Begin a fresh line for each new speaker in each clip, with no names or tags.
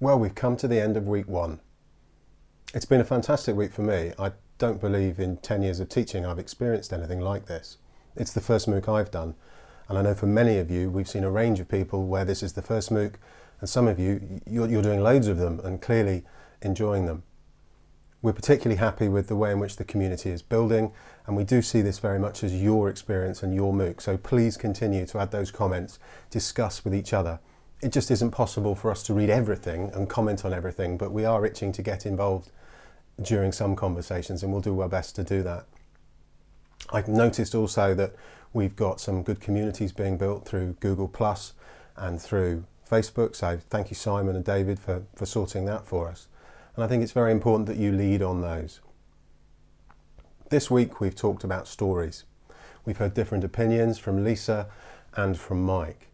Well, we've come to the end of week one. It's been a fantastic week for me. I don't believe in 10 years of teaching I've experienced anything like this. It's the first Mooc I've done, and I know for many of you we've seen a range of people where this is the first Mooc, and some of you're doing loads of them and clearly enjoying them. We're particularly happy with the way in which the community is building, and we do see this very much as your experience and your Mooc, so please continue to add those comments, discuss with each other. It just isn't possible for us to read everything and comment on everything, but we are itching to get involved during some conversations, and we'll do our best to do that. I've noticed also that we've got some good communities being built through Google Plus and through Facebook, so thank you Simon and David for sorting that for us. And I think it's very important that you lead on those. This week we've talked about stories. We've heard different opinions from Lisa and from Mike.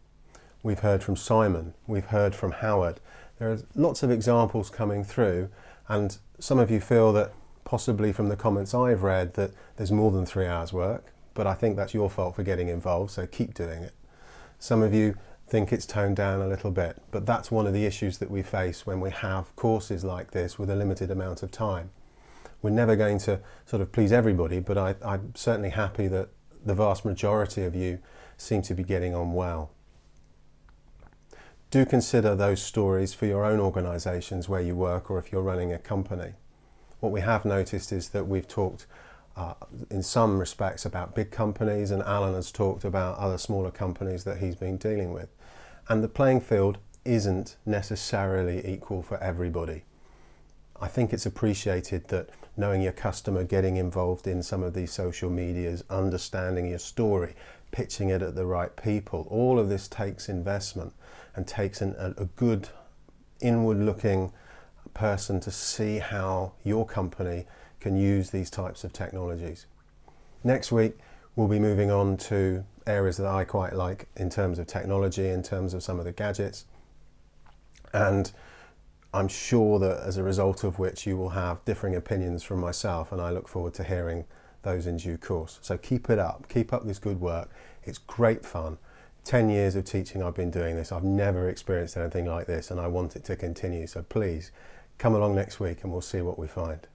We've heard from Simon, we've heard from Howard. There are lots of examples coming through, and some of you feel that possibly from the comments I've read that there's more than 3 hours work, but I think that's your fault for getting involved, so keep doing it. Some of you think it's toned down a little bit, but that's one of the issues that we face when we have courses like this with a limited amount of time. We're never going to sort of please everybody, but I'm certainly happy that the vast majority of you seem to be getting on well. Do consider those stories for your own organisations where you work or if you're running a company. What we have noticed is that we've talked in some respects about big companies, and Alan has talked about other smaller companies that he's been dealing with. And the playing field isn't necessarily equal for everybody. I think it's appreciated that knowing your customer, getting involved in some of these social medias, understanding your story, pitching it at the right people, all of this takes investment and takes a good inward-looking person to see how your company can use these types of technologies. Next week we'll be moving on to areas that I quite like in terms of technology, in terms of some of the gadgets, and I'm sure that as a result of which you will have differing opinions from myself, and I look forward to hearing those in due course. So keep it up, keep up this good work. It's great fun. 10 years of teaching I've been doing this. I've never experienced anything like this, and I want it to continue. So please come along next week and we'll see what we find.